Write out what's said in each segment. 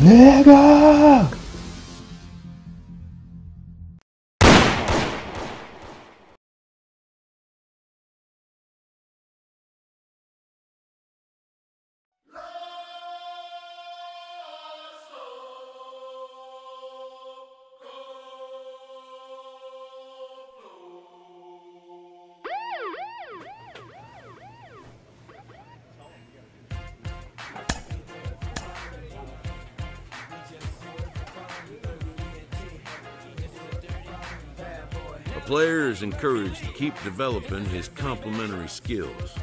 Nigga! A player is encouraged to keep developing his complementary skills.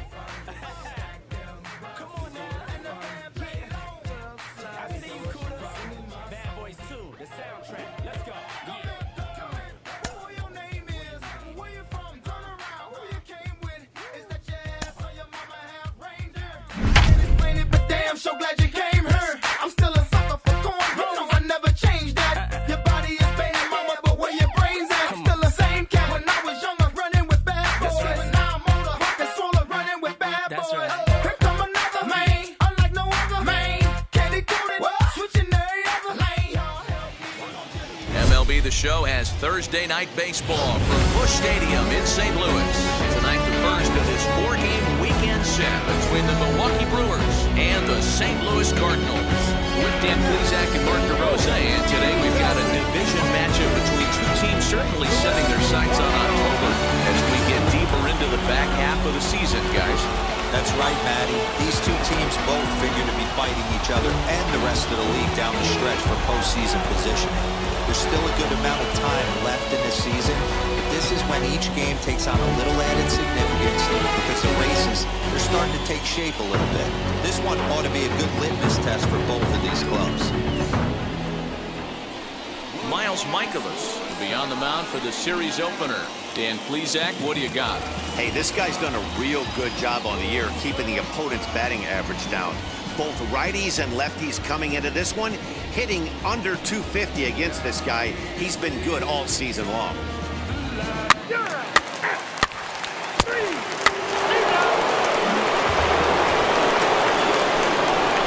MLB The Show has Thursday night baseball from Busch Stadium in St. Louis. Tonight, the first of this four-game weekend set between the Milwaukee Brewers and the St. Louis Cardinals. With Dan Plesac and Mark DeRosa, and today we've got a division matchup between two teams certainly setting their sights on October as we get deeper into the back half of the season, guys. That's right, Matty. These two teams both figure to be fighting each other and the rest of the league down the stretch for postseason positioning. There's still a good amount of time left in this season, but this is when each game takes on a little added significance because the races are starting to take shape a little bit. This one ought to be a good litmus test for both of these clubs. Miles Michaelis will be on the mound for the series opener. Dan Plesac, what do you got? Hey, this guy's done a real good job on the year keeping the opponent's batting average down. Both righties and lefties coming into this one, hitting under 250 against this guy. He's been good all season long.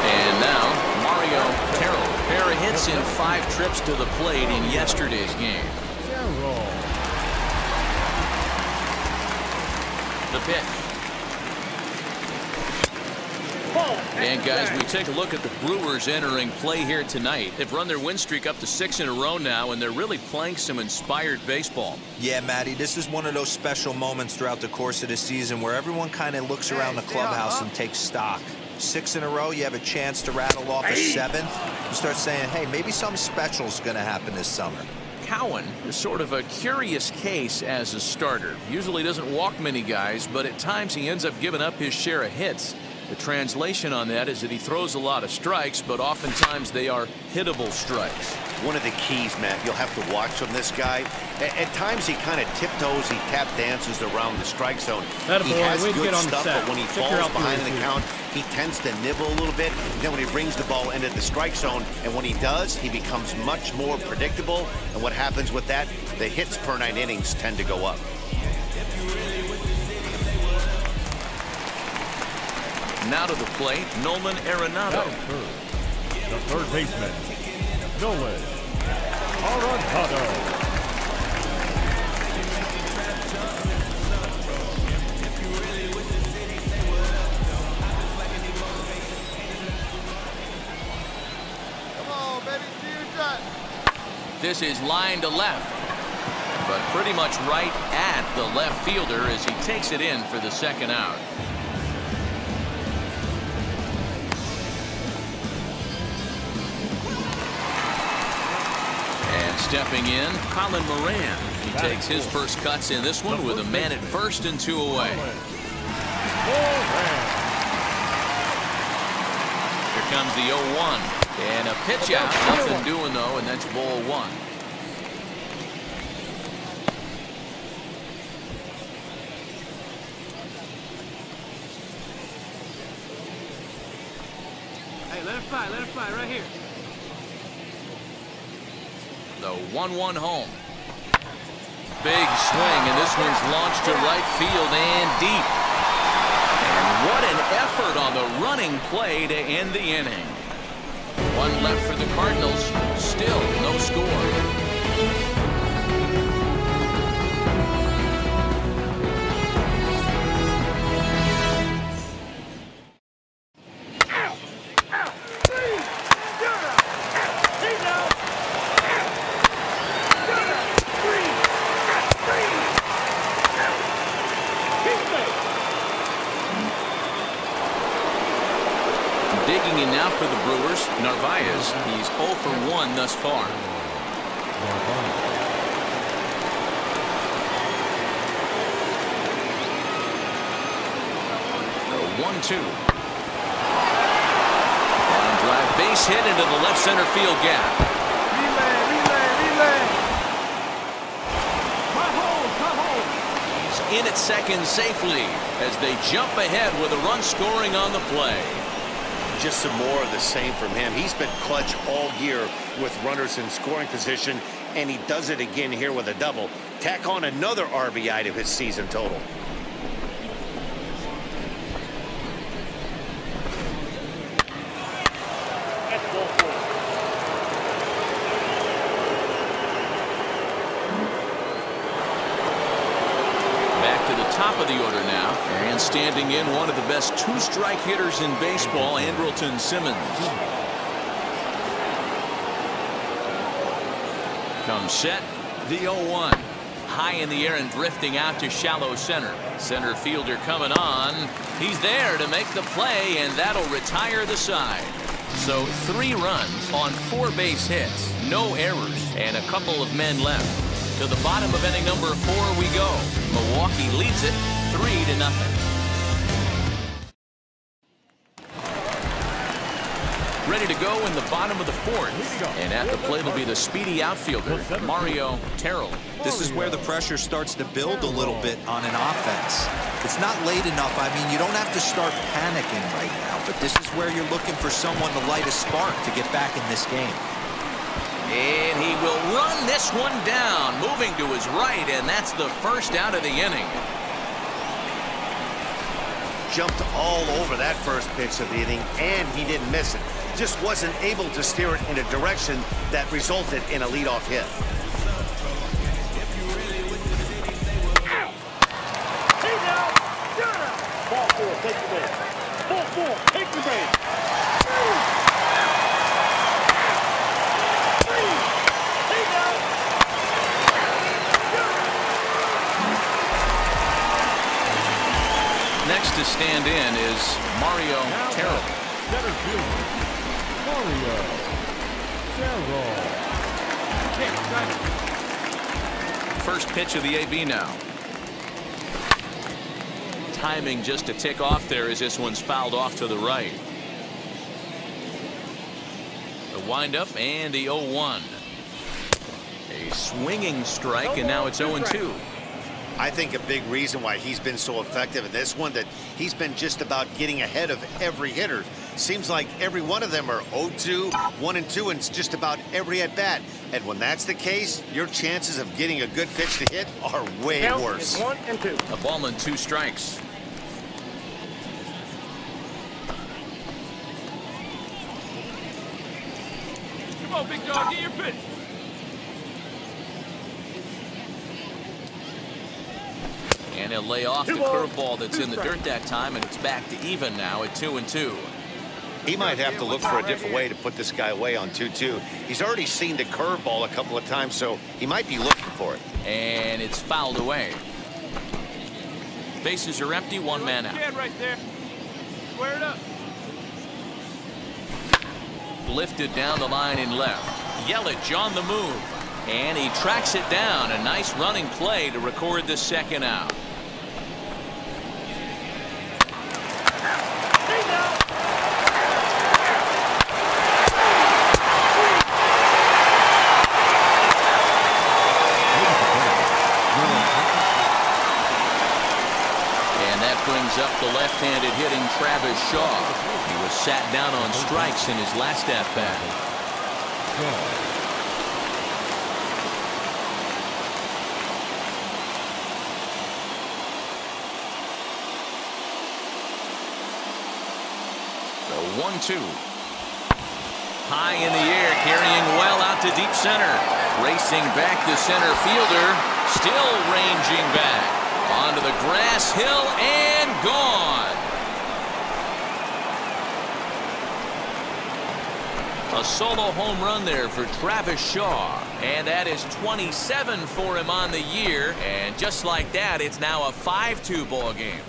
And now, Mario Terrell. Pair of hits in 5 trips to the plate in yesterday's game. The pitch. And guys, we take a look at the Brewers entering play here tonight. They've run their win streak up to 6 in a row now, and they're really playing some inspired baseball. Yeah, Matty, this is one of those special moments throughout the course of the season where everyone kind of looks around the clubhouse and takes stock. 6 in a row, you have a chance to rattle off a 7th. You start saying, hey, maybe something special is going to happen this summer. Cowan is sort of a curious case as a starter. Usually doesn't walk many guys, but at times he ends up giving up his share of hits. The translation on that is that he throws a lot of strikes, but oftentimes they are hittable strikes. One of the keys, Matt, you'll have to watch from this guy. At times he kind of tiptoes, he tap dances around the strike zone. He has good stuff, but when he falls behind in the count, he tends to nibble a little bit. Then when he brings the ball into the strike zone, and when he does, he becomes much more predictable. And what happens with that? The hits per 9 innings tend to go up. Now to the plate, Nolan Arenado. The third baseman, Nolan Arenado. Come on, baby, do your shot. This is line to left, but pretty much right at the left fielder as he takes it in for the second out. Stepping in, Colin Moran. He takes his first cuts in this one with a man at first and 2 away. Here comes the 0-1. And a pitch out. Nothing doing, though, and that's ball 1. Hey, let it fly right here. The 1-1 home. Big swing, and this one's launched to right field and deep. And what an effort on the running play to end the inning. One left for the Cardinals. Still no score. Digging in now for the Brewers, Narvaez. He's 0 for 1 thus far. The 1-2. Line drive base hit into the left center field gap. Relay. He's in at second safely as they jump ahead with a run scoring on the play. Just some more of the same from him. He's been clutch all year with runners in scoring position, and he does it again here with a double. Tack on another RBI to his season total. Top of the order now, and standing in one of the best two-strike hitters in baseball, Andrelton Simmons. Comes set, the 0-1. High in the air and drifting out to shallow center. Center fielder coming on. He's there to make the play, and that'll retire the side. So 3 runs on 4 base hits, no errors, and a couple of men left. To the bottom of inning number 4 we go. Milwaukee leads it 3-0. Ready to go in the bottom of the 4th. And at the plate will be the speedy outfielder, Mario Terrell. This is where the pressure starts to build a little bit on an offense. It's not late enough. I mean, you don't have to start panicking right now, but this is where you're looking for someone to light a spark to get back in this game. And he will run this one down, moving to his right, and that's the first out of the inning. Jumped all over that first pitch of the inning, and he didn't miss it. Just wasn't able to steer it in a direction that resulted in a leadoff hit. Ball 4, take the base. Ball 4, take the base. Next to stand in is Mario Terrell. Center fielder, Mario Terrell. First pitch of the AB now. Timing just a tick off there as this one's fouled off to the right. The windup and the 0-1. A swinging strike, and now it's 0-2. I think a big reason why he's been so effective in this one, that he's been just about getting ahead of every hitter. Seems like every one of them are 0-2, 1-2, and it's just about every at-bat. And when that's the case, your chances of getting a good pitch to hit are way worse. 1-2. A ball and 2 strikes. Come on, big dog, get your pitch. And he'll lay off the curveball that's in the dirt that time, and it's back to even now at 2-2. He might have to look for a different way to put this guy away on 2-2. He's already seen the curveball a couple of times, so he might be looking for it. And it's fouled away. Bases are empty, 1 man out. Right there. Square it up. Lifted down the line in left. Yelich on the move. And he tracks it down. A nice running play to record the second out. Brings up the left-handed hitting Travis Shaw. He was sat down on strikes in his last at-bat. The 1-2. high in the air, carrying well out to deep center. Racing back to center fielder, still ranging back. Onto the grass hill and gone. A solo home run there for Travis Shaw. And that is 27 for him on the year. And just like that, it's now a 5-2 ball game.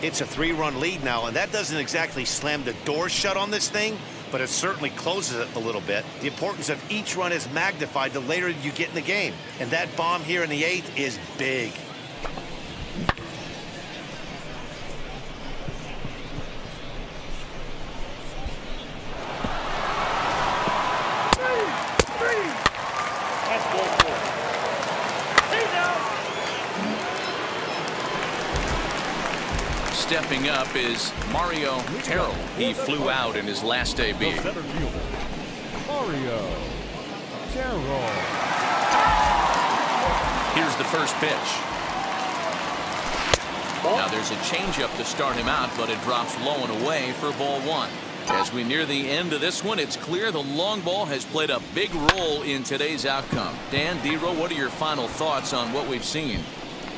It's a 3-run lead now, and that doesn't exactly slam the door shut on this thing, but it certainly closes it a little bit. The importance of each run is magnified the later you get in the game. And that bomb here in the 8th is big. Stepping up is Mario Terrell. He flew out in his last debut. Mario Terrell. Here's the first pitch. Now there's a changeup to start him out, but it drops low and away for ball 1. As we near the end of this one, it's clear the long ball has played a big role in today's outcome. Dan, D-Row, what are your final thoughts on what we've seen?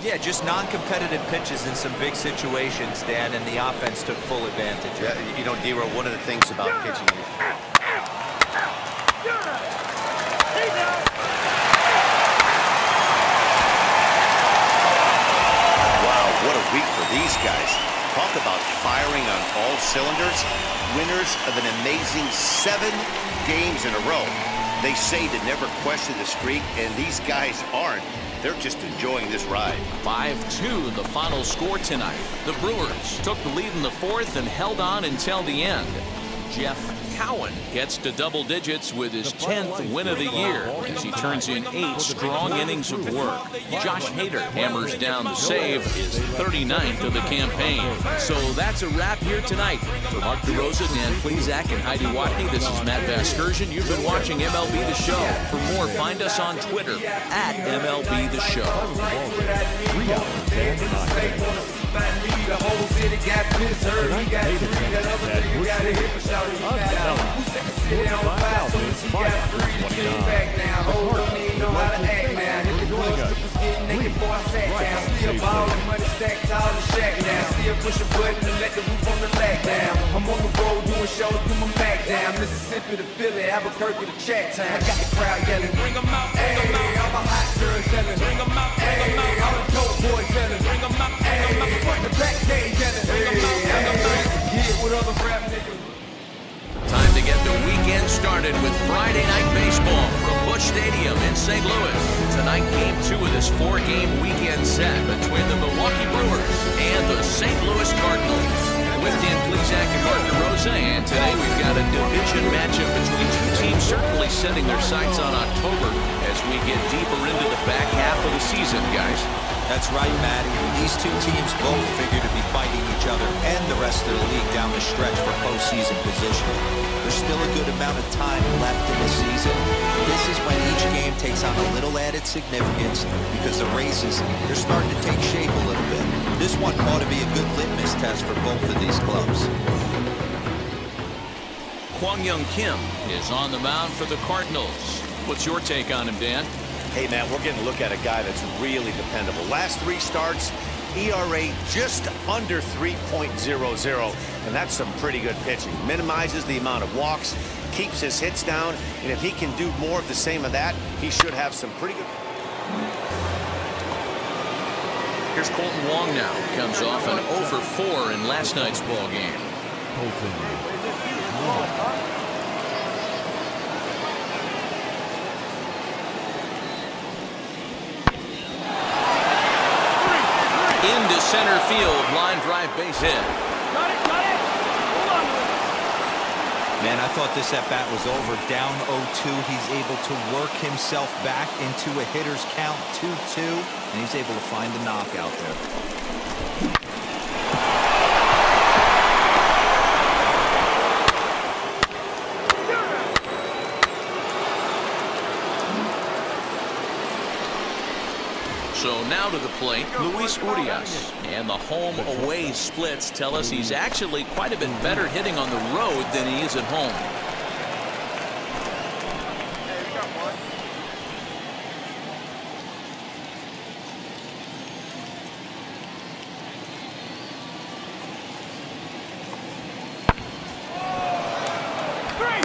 Yeah, just non-competitive pitches in some big situations, Dan, and the offense took full advantage. Yeah, you know, D-Row, one of the things about pitching is... Wow, what a week for these guys. Talk about firing on all cylinders. Winners of an amazing 7 games in a row. They say to never question the streak, and these guys aren't. They're just enjoying this ride. 5-2 the final score tonight. The Brewers took the lead in the 4th and held on until the end. Jeff Cowan gets to double digits with his 10th win of the year as he turns in 8 strong innings of work. Josh Hader hammers down the save, his 39th of the campaign. So that's a wrap here tonight. For Mark DeRosa, Dan Plesac, and Heidi Watney, this is Matt Vasgersian. You've been watching MLB The Show. For more, find us on Twitter at MLB The Show. The whole city got pissed, heard he got free. That other nigga got a hip and shouted, he got out. Who said the city on fire soon as he got free? The kid back down. Hold on, he know how to act now. Hit the club, strippers getting naked before I sat down. Still ballin', money stacked tall and shack down. Still push a button and let the roof on the lag down. I'm on the road doing shows, put my back down. Mississippi to Philly, Albuquerque to Chat Town. I got the crowd yelling, bring 'em out, bring 'em out. I'm a hot girl yelling, bring 'em out, bring 'em out. I'm a dope boy yelling, bring 'em out, bring 'em out. Front the back gate yelling, bring 'em out, bring 'em out. Get with other rap niggas. Time to get the weekend started with Friday Night Baseball from Busch Stadium in St. Louis. Tonight, Game 2 of this 4-game weekend set between the Milwaukee Brewers and the St. Louis Cardinals. With Dan Plesac and Mark DeRosa, and today we've got a division matchup between 2 teams certainly setting their sights on October as we get deeper into the back half of the season, guys. That's right, Matty. These 2 teams both figure to be fighting each other and the rest of the league down the stretch for postseason positioning. There's still a good amount of time left in the season. This is when each game takes on a little added significance because the races, they're starting to take shape a little bit. This one ought to be a good litmus test for both of these clubs. Kwang Young Kim is on the mound for the Cardinals. What's your take on him, Dan? Hey, man, we're getting a look at a guy that's really dependable. Last 3 starts, ERA just under 3.00, and that's some pretty good pitching. Minimizes the amount of walks, keeps his hits down, and if he can do more of the same of that, he should have some pretty good... Here's Colton Wong now. Comes off an 0 for 4 in last night's ball game. Into center field, line drive base hit. Man, I thought this at-bat was over. Down 0-2, he's able to work himself back into a hitter's count 2-2, and he's able to find the knockout there. So Now to the plate, Luis Urias. And the home-away splits tell us he's actually quite a bit better hitting on the road than he is at home.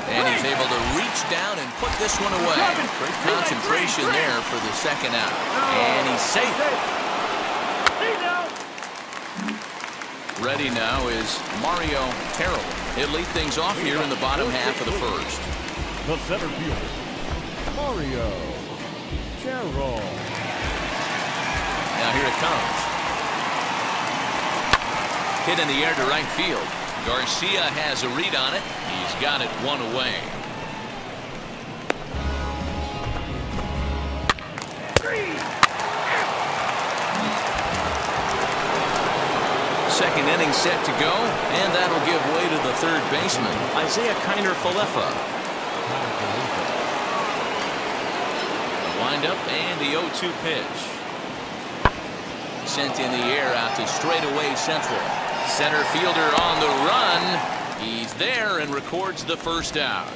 And he's able to reach down and put this one away. Great concentration there for the second out. And he's safe. Ready now is Mario Terrell. He'll lead things off here in the bottom half of the first. The center fielder, Mario Terrell. Now here it comes. Hit in the air to right field. Garcia has a read on it. He's got it one away. Second inning set to go, and that'll give way to the third baseman, Isaiah Kiner-Falefa. Wind up and the 0-2 pitch. Sent in the air out to straightaway central. Center fielder on the run. He's there and records the first out.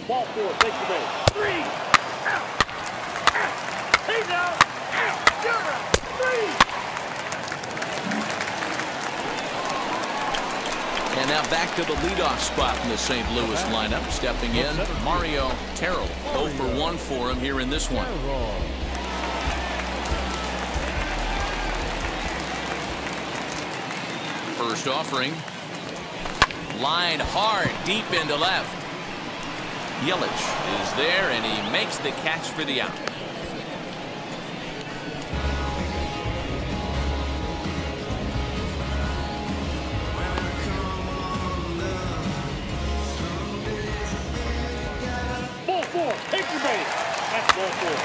Ball four, take the base. 3 out. He's out. You're out. 3. And now back to the leadoff spot in the St. Louis lineup. Stepping in, Mario Terrell. 0 for 1 for him here in this one. First offering. Line hard, deep into left. Yelich is there, and he makes the catch for the out. Ball four, take your base. That's ball four.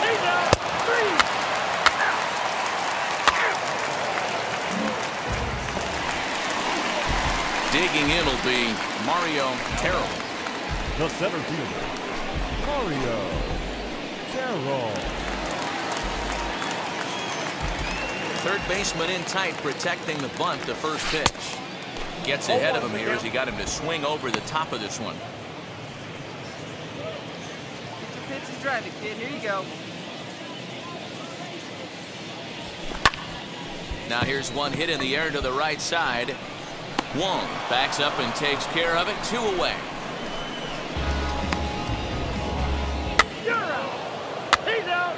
He's out. 3. Digging in will be Mario Terrell. The center fielder, Mario Terrell. Third baseman in tight, protecting the bunt. The first pitch. Gets ahead of him here as he got him to swing over the top of this one. Get your pitch and drive it, kid. Here you go. Now here's one hit in the air to the right side. Wong backs up and takes care of it. 2 away. You're out. He's out.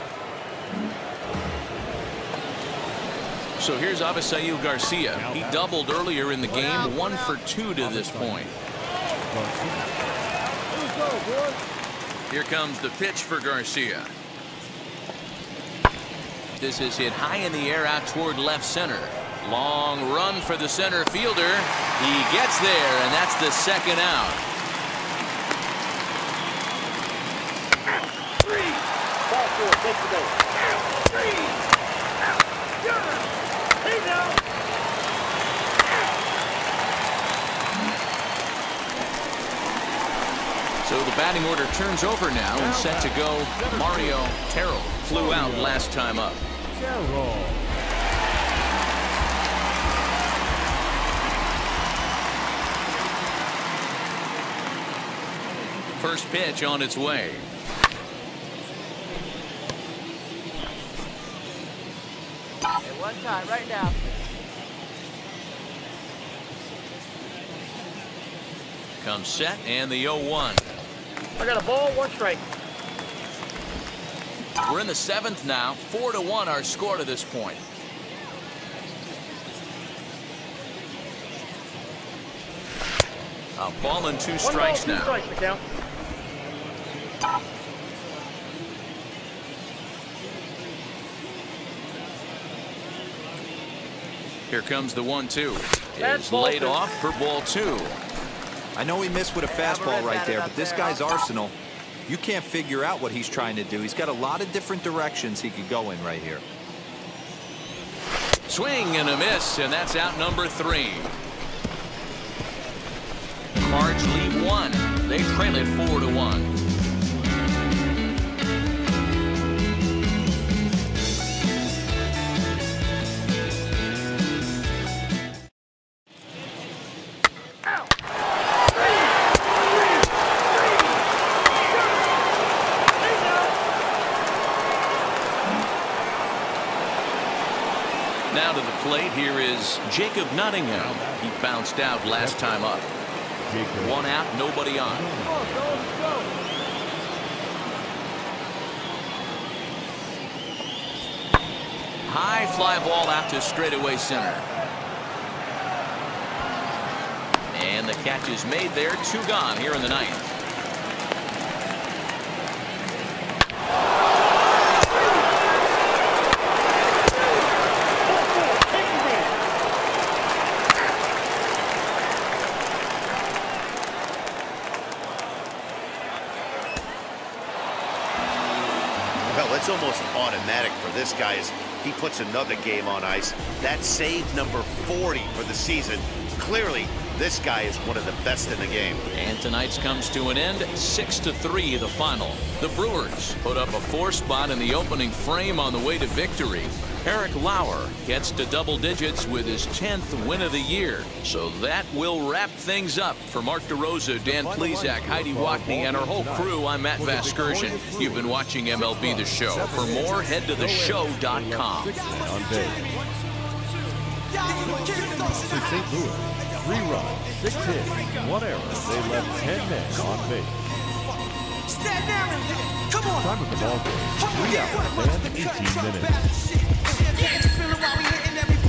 So here's Avisail Garcia. He doubled earlier in the game. 1 for 2 to this point. Here comes the pitch for Garcia. This is hit high in the air out toward left center. Long run for the center fielder. He gets there, and that's the second out. 3. Ball four, take the base. 3. Out. You're out. He's out. So the batting order turns over now and set to go. Mario Terrell flew out last time up. Terrell. First pitch on its way. At one time, right now. Comes set and the 0-1. I got a ball, 1 strike. We're in the 7th now. 4-1 our score to this point. A ball and 2 strikes now. 1 ball, 2 strikes, the count. Here comes the 1-2. That's It's ball laid 2. off for ball 2. I know he missed with a fastball right there, but this guy's arsenal, you can't figure out what he's trying to do. He's got a lot of different directions he could go in right here. Swing and a miss, and that's out number 3. Cards lead 1. They trail it 4-1. plate, here is Jacob Nottingham. He bounced out last time up. 1 out, nobody on. High fly ball out to straightaway center. And the catch is made there. 2 gone here in the 9th. Well, it's almost automatic for this guy as he puts another game on ice. That's save number 40 for the season. Clearly, this guy is one of the best in the game. And tonight's comes to an end. 6-3 the final. The Brewers put up a 4 spot in the opening frame on the way to victory. Eric Lauer gets to double digits with his 10th win of the year. So that will wrap things up. For Mark DeRosa, Dan Plesac, Heidi Watney, and our whole crew, I'm Matt Vasgersian. You've been watching MLB The Show. For more, head to theshow.com. On base. To St. Louis, 3 runs, 6 hits, 1 error. They left 10 men on base. Time of the ball game, 3 hours and 18 minutes.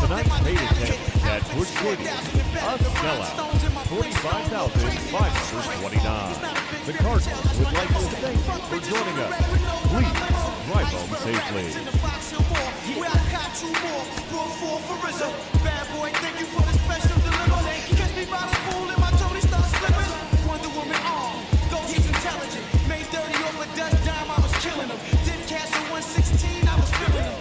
Tonight's paid attendance at Busch Stadium, a sellout, 45,529. The Cardinals would like to thank you for joining us. Please drive home safely. Bad boy, thank you for the special delivery. Catch me by the pool and my Tony starts slipping. Wonder Woman on, Ghost is intelligent. Made 30 over Dutch Dime, I was killing them. Did cash at 116, I was feeling them.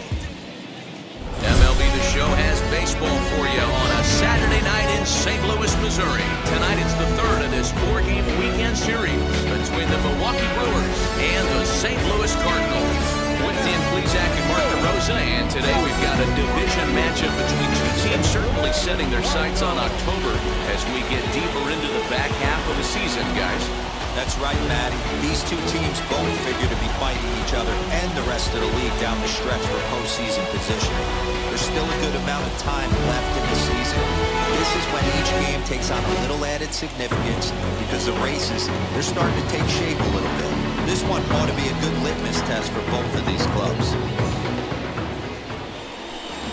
MLB The Show has baseball for you on a Saturday night in St. Louis, Missouri. Tonight it's the 3rd of this 4-game weekend series between the Milwaukee Brewers and the St. Louis Cardinals. With Dan Plesac and Mark DeRosa, and today we've got a division matchup between 2 teams certainly setting their sights on October as we get deeper into the back half of the season, guys. That's right, Matty. These 2 teams both figure to be fighting each other and the rest of the league down the stretch for postseason positioning. There's still a good amount of time left in the season. This is when each game takes on a little added significance because the races, they're starting to take shape a little bit. This one ought to be a good litmus test for both of these clubs.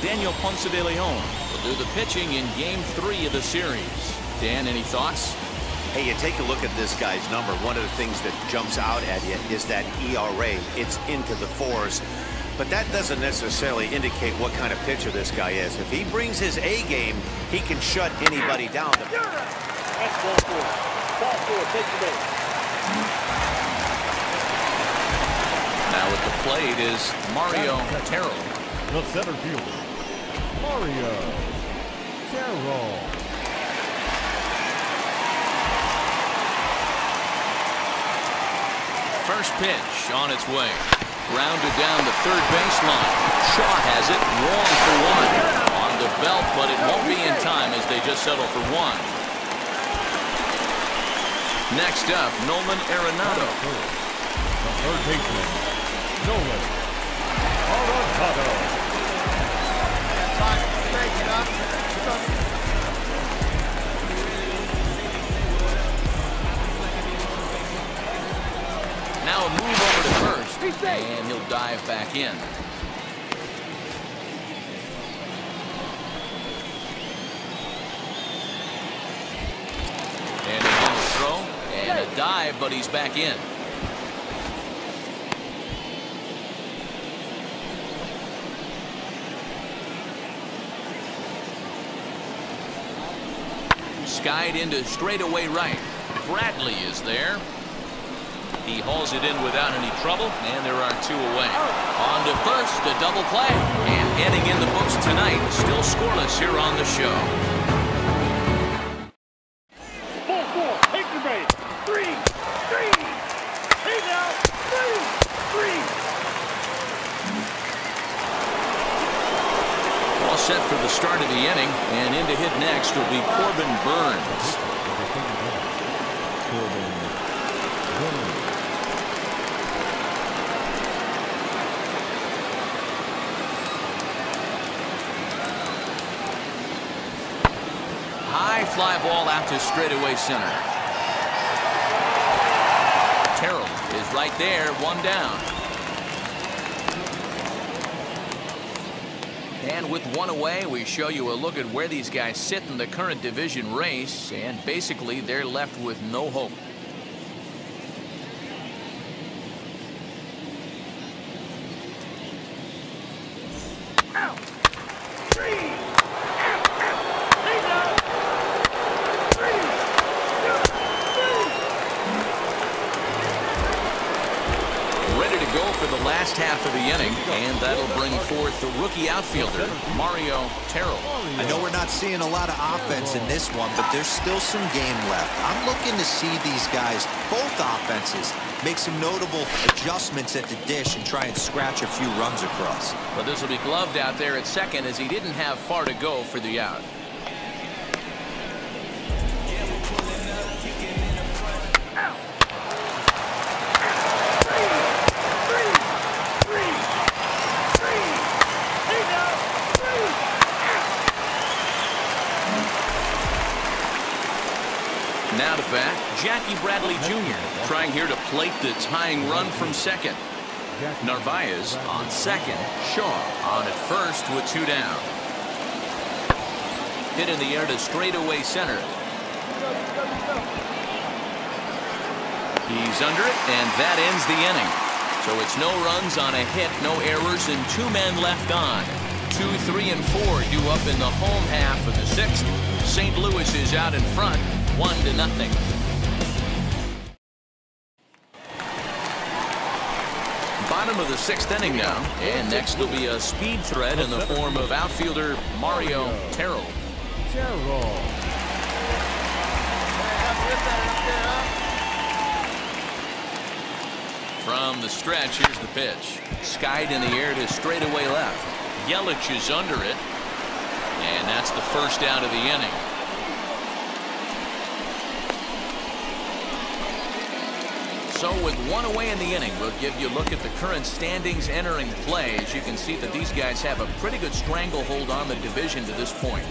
Daniel Ponce de Leon will do the pitching in Game 3 of the series. Dan, any thoughts? Hey, you take a look at this guy's number. One of the things that jumps out at you is that ERA. It's into the 4s. But that doesn't necessarily indicate what kind of pitcher this guy is. If he brings his A game, he can shut anybody down. That's ball 4. Ball 4, take the base. Now at the plate is Mario Terrell. The center fielder, Mario Terrell. First pitch on its way. Grounded down the third baseline. Shaw has it, wrong for 1. On the belt, but it won't be in time as they just settle for 1. Next up, Nolan Arenado. The third baseman, Nolan Arenado. Now a move over to first, and he'll dive back in. And again the throw, and a dive, but he's back in. Skied into straightaway right. Bradley is there. He hauls it in without any trouble, and there are 2 away. On to first, a double play. And heading in the books tonight, still scoreless here on the show. Ball 4, take the base. 3. Hey now, 3. All set for the start of the inning, and in to hit next will be Corbin Burns. fly ball out to straightaway center. Terrell is right there, one down. And with one away, we show you a look at where these guys sit in the current division race, and basically they're left with no hope. Half of the inning, and that'll bring forth the rookie outfielder, Mario Terrell. I know we're not seeing a lot of offense in this one, but there's still some game left. I'm looking to see these guys, both offenses, make some notable adjustments at the dish and try and scratch a few runs across. But this will be gloved out there at second, as he didn't have far to go for the out. Now to bat, Jackie Bradley Jr. trying here to plate the tying run from second. Narvaez on second. Shaw on at first with two down. Hit in the air to straightaway center. He's under it, and that ends the inning. So it's no runs on a hit, no errors, and two men left on. 2, 3, and 4 due up in the home half of the sixth. St. Louis is out in front, 1-0. Bottom of the sixth inning now, and next will be a speed threat in the form of outfielder Mario Terrell. From the stretch, here's the pitch. Skied in the air to straightaway left. Yelich is under it, and that's the first out of the inning. So with one away in the inning, we'll give you a look at the current standings entering play. As you can see that these guys have a pretty good stranglehold on the division to this point.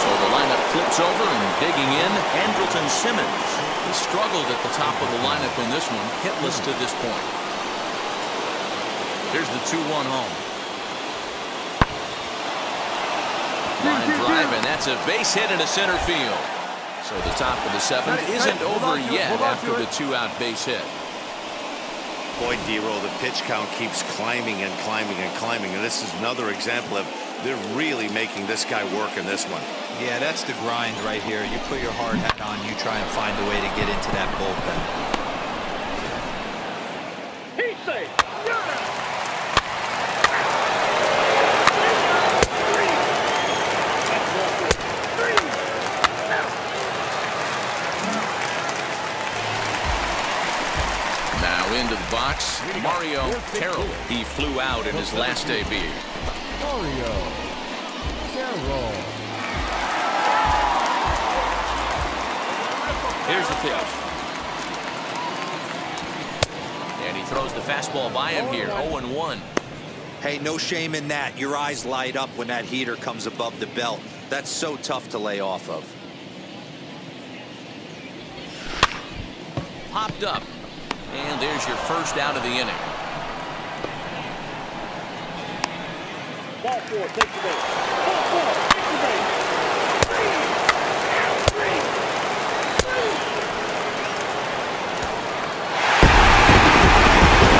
So the lineup flips over, and digging in, Andrelton Simmons. He struggled at the top of the lineup in this one, hitless to this point. Here's the 2-1 home. Line drive, and that's a base hit into center field. So the top of the seventh isn't over yet after the two-out base hit. Boy, D-Roll, the pitch count keeps climbing and climbing and climbing, and this is another example of they're really making this guy work in this one. Yeah, that's the grind right here. You put your hard hat on, you try and find a way to get into that bullpen. He's safe. Now into the box, Mario Terrell. He flew out in his last debut. Mario Terrell. Here's the pitch. And he throws the fastball by him here, 0-1. Hey, no shame in that. Your eyes light up when that heater comes above the belt. That's so tough to lay off of. Popped up. And there's your first out of the inning. Ball 4, take the base. Ball 4, take the base.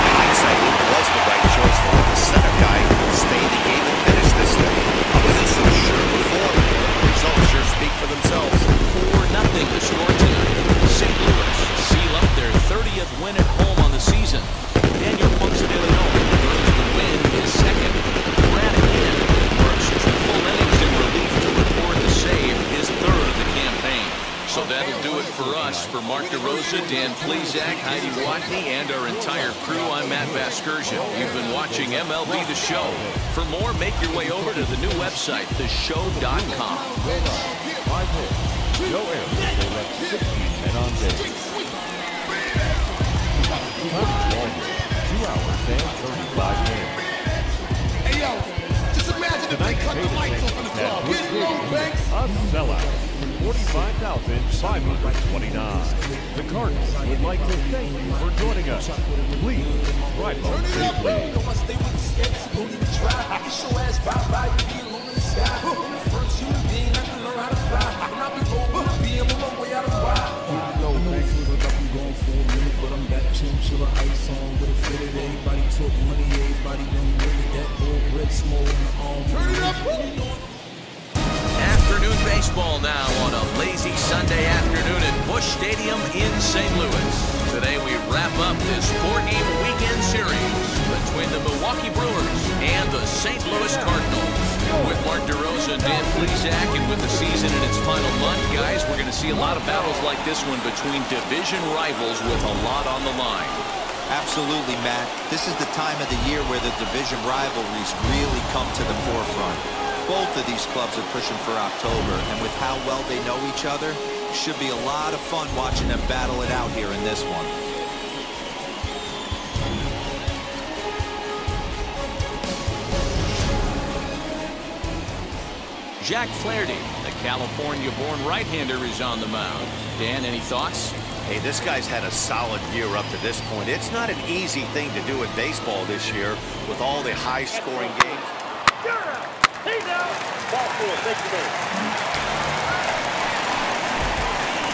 Hindsight, it was the right choice to let the center guy stay in the game and finish this thing. I wasn't so sure before, but the results sure speak for themselves. 4-0 the score tonight. St. Louis seal up their 30th win at home on the season. Daniel Ponce-de-Leon brings the win his second. Brad again works 2 full innings in relief to record the save, his third of the campaign. So that'll do it for us. For Mark DeRosa, Dan Plesac, Heidi Watney, and our entire crew, I'm Matt Vasgersian. You've been watching MLB The Show. For more, make your way over to the new website, theshow.com. No errors. They left 16 men on base. Time ball game, 2 hours and 35 minutes. Hey, yo, just imagine if they cut the lights off in the club. Get low, Banks. A sellout. 45,529. The Cardinals would like to thank you for joining us. Please drive home safely. Afternoon baseball now on a lazy Sunday afternoon at Busch Stadium in St. Louis. Today we wrap up this 4-game weekend series between the Milwaukee Brewers and the St. Louis Cardinals. With Mark DeRosa and Dan Plesac, and with the season in its final month, guys, we're going to see a lot of battles like this one between division rivals with a lot on the line. Absolutely, Matt. This is the time of the year where the division rivalries really come to the forefront. Both of these clubs are pushing for October, and with how well they know each other, should be a lot of fun watching them battle it out here in this one. Jack Flaherty, the California-born right-hander, is on the mound. Dan, any thoughts? Hey, this guy's had a solid year up to this point. It's not an easy thing to do in baseball this year with all the high-scoring games. He's out. Ball 4, take the base.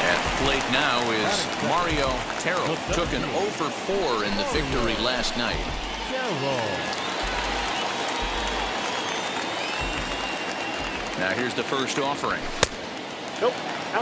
At the plate now is Mario Terrell. Took an 0 for 4 in the victory last night. Now here's the first offering. Nope.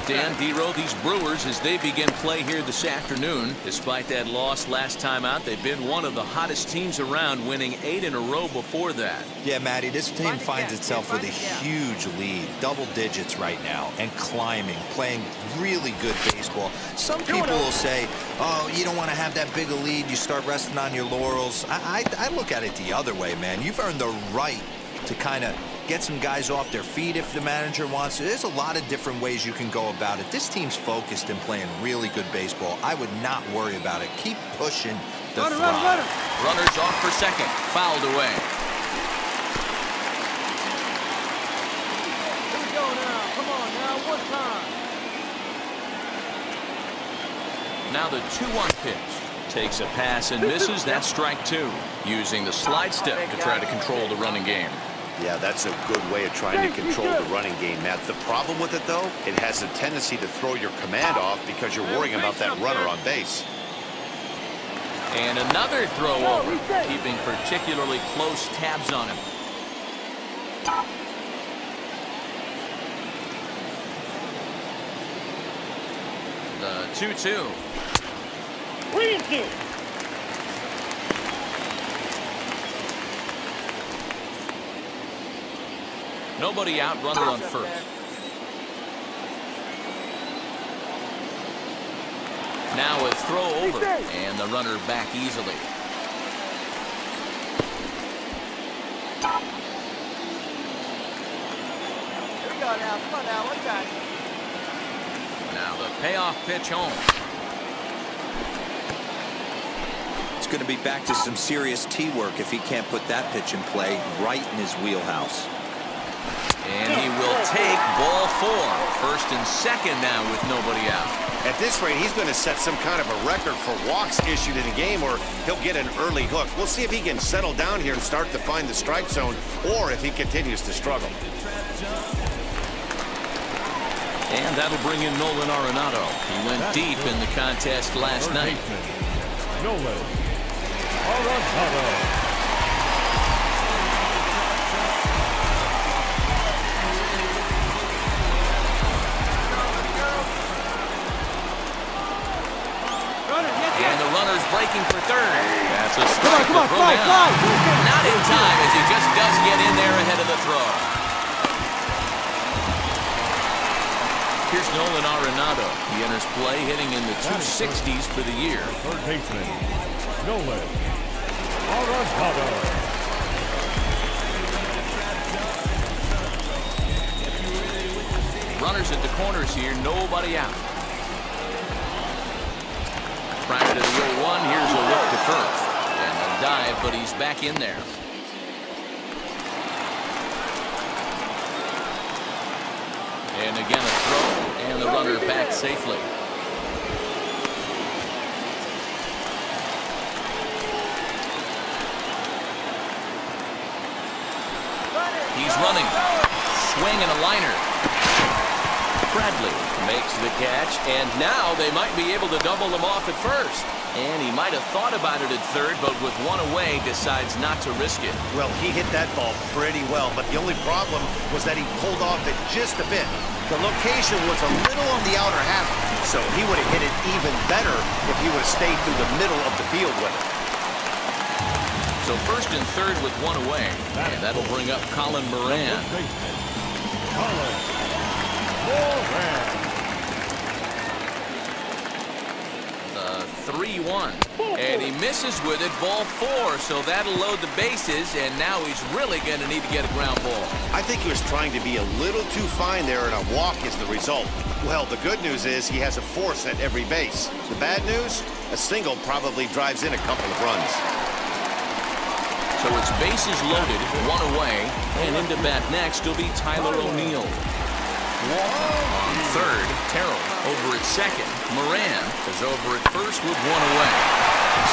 Dan Dero, these Brewers, as they begin play here this afternoon, despite that loss last time out, they've been one of the hottest teams around, winning 8 in a row before that. Yeah, Matty, this team finds itself with a huge lead, double digits right now, and climbing, playing really good baseball. Some people will say, oh, you don't want to have that big a lead, you start resting on your laurels. I look at it the other way, man. You've earned the right to kind of get some guys off their feet if the manager wants to. There's a lot of different ways you can go about it. This team's focused and playing really good baseball. I would not worry about it. Keep pushing the Runner. Runners off for second. Fouled away. Here we go now. Come on now. One time. Now the 2-1 pitch. Takes a pass and misses. That's strike 2. Using the slide step to try to control the running game. Yeah, that's a good way of trying to control the running game, Matt. The problem with it, though, it has a tendency to throw your command off because you're worrying about that runner on base. And another throw over, keeping particularly close tabs on him. The 2-2. 3-2. Nobody out, runner on first. Now a throw over, and the runner back easily. Here we go now. Come on now. One time. Now the payoff pitch home. It's going to be back to some serious tee work if he can't put that pitch in play right in his wheelhouse. And he will take ball 4. First and second now with nobody out. At this rate, he's going to set some kind of a record for walks issued in a game, or he'll get an early hook. We'll see if he can settle down here and start to find the strike zone, or if he continues to struggle. And that'll bring in Nolan Arenado. He went deep in the contest last night. Nolan Arenado. And the runner's breaking for third. That's a strike. Come on, fly. Not in time, as he just does get in there ahead of the throw. Here's Nolan Arenado. He enters play hitting in the 260s for the year. Third baseman, Nolan Arenado. Runners at the corners here, nobody out. Prior to the 0-1, here's a look to first. And a dive, but he's back in there. And again a throw, and the runner back safely. He's running. Swing and a liner. Bradley makes the catch, and now they might be able to double him off at first. And he might have thought about it at third, but with one away, decides not to risk it. Well, he hit that ball pretty well, but the only problem was that he pulled off it just a bit. The location was a little on the outer half, so he would have hit it even better if he would have stayed through the middle of the field with it. So first and third with one away, and that'll bring up Colin Moran. 3-1, and he misses with it, ball 4, so that'll load the bases, and now he's really going to need to get a ground ball. I think he was trying to be a little too fine there, and a walk is the result. Well, the good news is he has a force at every base. The bad news, a single probably drives in a couple of runs. So it's bases loaded, one away, and into bat next will be Tyler O'Neill. On third, Terrell over at second. Moran is over at first with one away.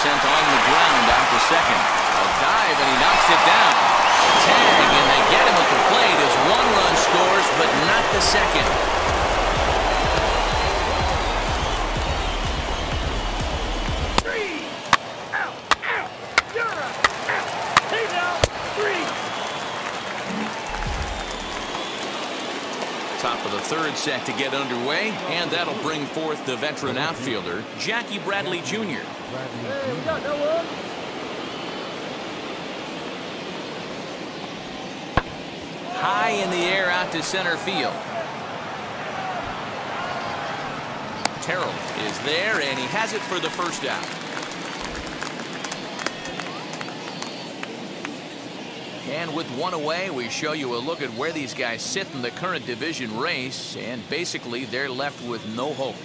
Sent on the ground out to second. A dive, and he knocks it down. A tag, and they get him at the plate as one run scores, but not the second. Top of the third set to get underway, and that'll bring forth the veteran outfielder, Jackie Bradley Jr. High in the air out to center field. Terrell is there, and he has it for the first out. And with one away, we show you a look at where these guys sit in the current division race, and basically they're left with no hope.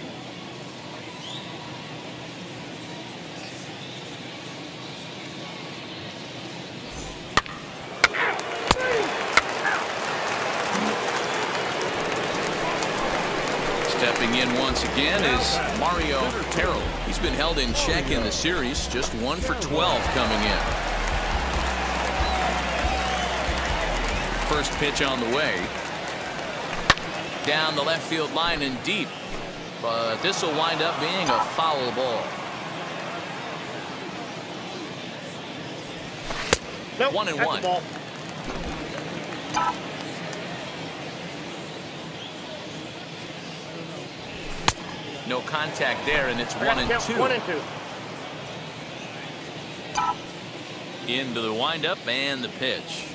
Stepping in once again is Mario Terrell. He's been held in check in the series, just 1 for 12 coming in. First pitch on the way. Down the left field line and deep. But this will wind up being a foul ball. Nope, 1-1. ball. No contact there, and it's 1-2. 1-2. Into the windup and the pitch.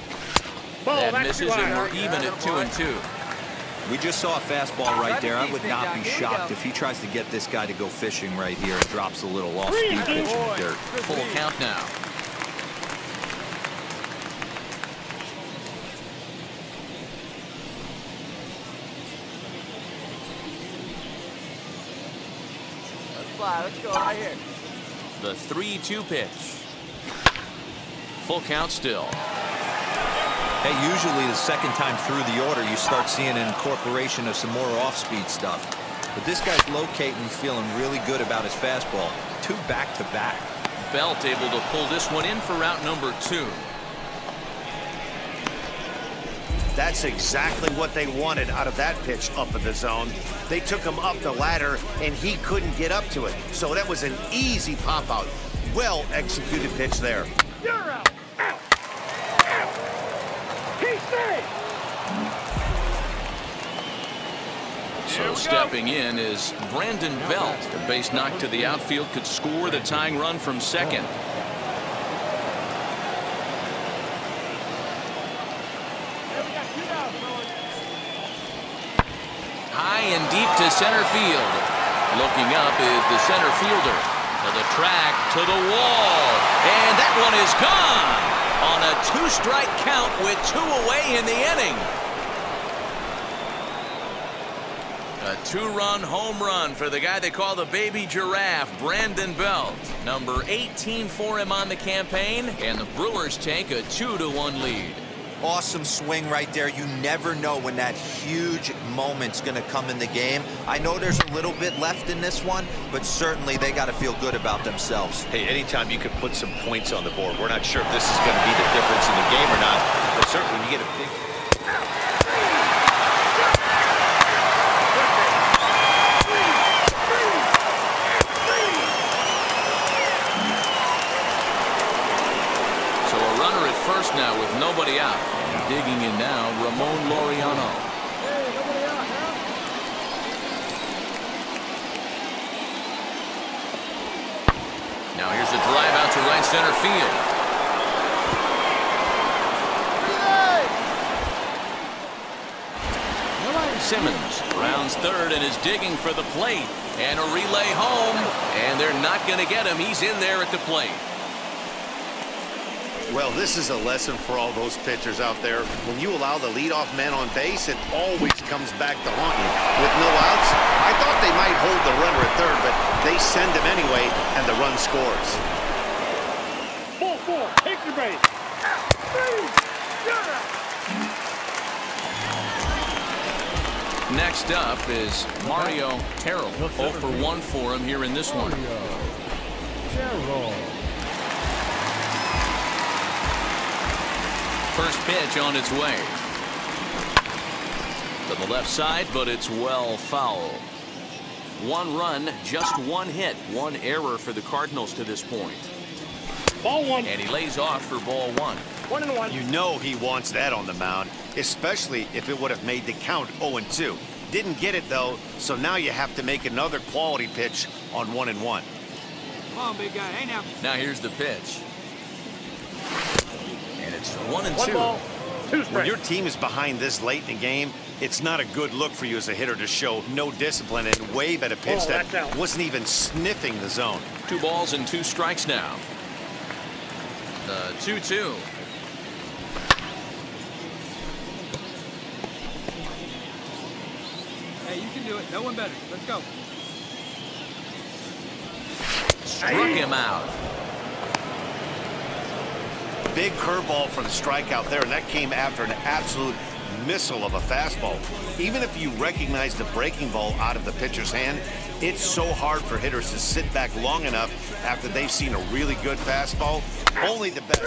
Ball, That misses, and we're even at 2-2. We just saw a fastball right there. I would not be shocked if he tries to get this guy to go fishing right here and drops a little off-speed pitch in the dirt. Full count now. Let's fly. Let's go right here. The 3-2 pitch. Full count still. Hey, usually the second time through the order, you start seeing an incorporation of some more off-speed stuff. But this guy's locating, feeling really good about his fastball. 2 back-to-back. Belt able to pull this one in for route number 2. That's exactly what they wanted out of that pitch up in the zone. They took him up the ladder, and he couldn't get up to it. So that was an easy pop-out. Well-executed pitch there. You're out. Out. Out. He's safe. So stepping in is Brandon Belt. The base knock to the outfield could score the tying run from second. High and deep to center field. Looking up is the center fielder. To the track, to the wall. And that one is gone on a 2-strike count with 2 away in the inning. A 2-run home run for the guy they call the baby giraffe, Brandon Belt. Number 18 for him on the campaign, and the Brewers take a 2-1 lead. Awesome swing right there. You never know when that huge moment's going to come in the game. I know there's a little bit left in this one, but certainly they got to feel good about themselves. Hey, anytime you could put some points on the board, we're not sure if this is going to be the difference in the game or not, but certainly when you get a big... First now with nobody out. And digging in now, Ramon Laureano. Hey, nobody out now. Now here's the drive out to right center field. Simmons rounds third and is digging for the plate. And a relay home. And they're not going to get him. He's in there at the plate. Well, this is a lesson for all those pitchers out there. When you allow the leadoff man on base, it always comes back to haunt you. With no outs, I thought they might hold the runner at third, but they send him anyway, and the run scores. Ball 4, take your base. Next up is Mario Terrell. 0 for 1 for him here in this one. First pitch on its way. To the left side, but it's well foul. 1 run, just 1 hit, 1 error for the Cardinals to this point. Ball 1. And he lays off for ball 1. 1-1. You know he wants that on the mound, especially if it would have made the count 0-2. Didn't get it, though, so now you have to make another quality pitch on 1-1. Come on, big guy. Hey, now. Now here's the pitch. And it's 1-2. 1 ball, 2 strikes. When your team is behind this late in the game, it's not a good look for you as a hitter to show no discipline and wave at a pitch that wasn't even sniffing the zone. 2 balls and 2 strikes now. The 2-2. Hey, you can do it. No one better. Let's go. Struck him out. Big curveball for the strikeout there, and that came after an absolute missile of a fastball. Even if you recognize the breaking ball out of the pitcher's hand, it's so hard for hitters to sit back long enough after they've seen a really good fastball. Only the best.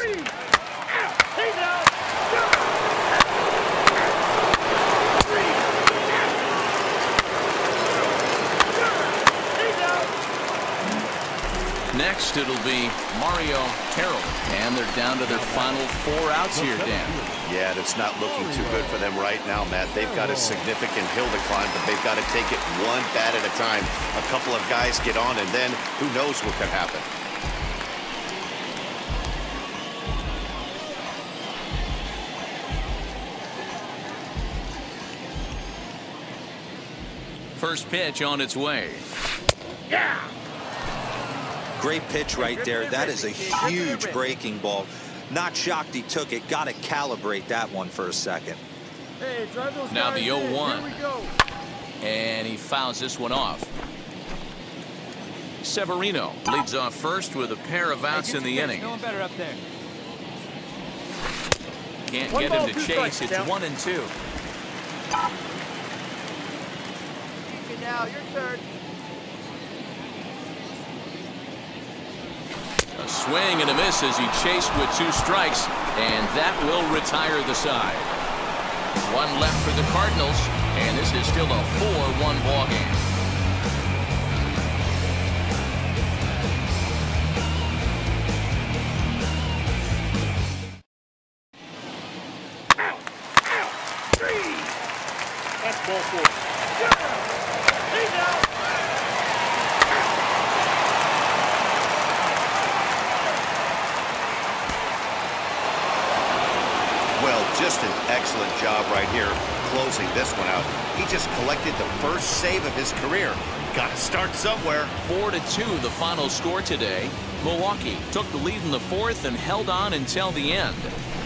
Next, it'll be Mario Terrell. And they're down to their final 4 outs here, Dan. Yeah, that's not looking too good for them right now, Matt. They've got a significant hill to climb, but they've got to take it 1 bat at a time. A couple of guys get on, and then who knows what could happen. First pitch on its way. Yeah! Great pitch right there. That is a huge breaking ball. Not shocked he took it. Got to calibrate that one for a second. Hey, drive those now the 0-1. Here we go. And he fouls this one off. Severino leads off first with a pair of outs in the inning. No one better up there. Can't get him to chase. It's 1-2. Now, your turn. A swing and a miss as he chased with 2 strikes, and that will retire the side. 1 left for the Cardinals, and this is still a 4-1 ball game. That's ball 4. He's out. Well, just an excellent job right here closing this one out. He just collected the first save of his career. Got to start somewhere. 4-2 the final score today. Milwaukee took the lead in the 4th and held on until the end.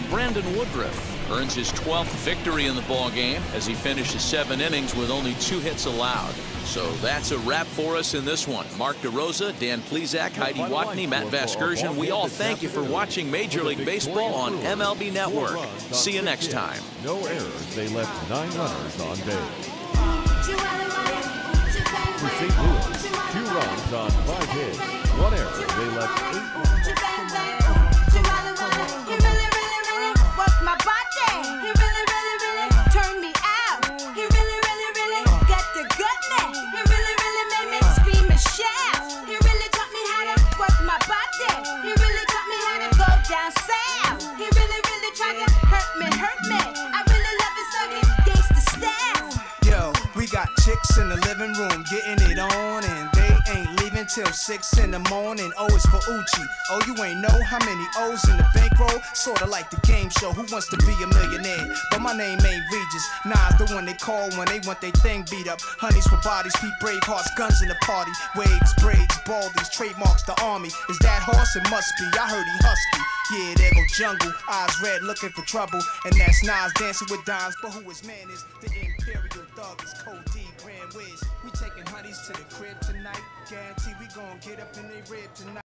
Brandon Woodruff earns his 12th victory in the ball game as he finishes 7 innings with only 2 hits allowed. So that's a wrap for us in this one. Mark DeRosa, Dan Plesac, Heidi Watney, Matt Vasgersian, we all thank you for watching Major League Baseball on MLB Network. See you next time. No errors. They left 9 runners on base. For St. Louis, 2 runs on 5 hits, 1 error. They left 8 runners. He really worked my body. He really turned me out. He really got the goodness. He really made me scream and shout. He really taught me how to work my body. He really taught me how to go down south. He really tried to hurt me. I really love his ugly gangsta style. Yo, we got chicks in the living room getting it on, and they ain't leaving till 6 in the morning. O is for Uchi. Oh, you ain't know how many O's in the bankroll? Sorta like the game show, Who Wants to Be a Millionaire? But my name ain't Regis. Nas the one they call when they want their thing beat up. Honeys for bodies, Pete Bravehearts, guns in the party. Waves, braids, baldies, trademarks the army. Is that horse? It must be. I heard he husky. Yeah, there go Jungle, eyes red looking for trouble. And that's Nas dancing with dimes. But who his man is? The Imperial Thug is Code D, Grand Wiz. We taking honeys to the crib tonight. Guarantee we gon' get up in they rib tonight.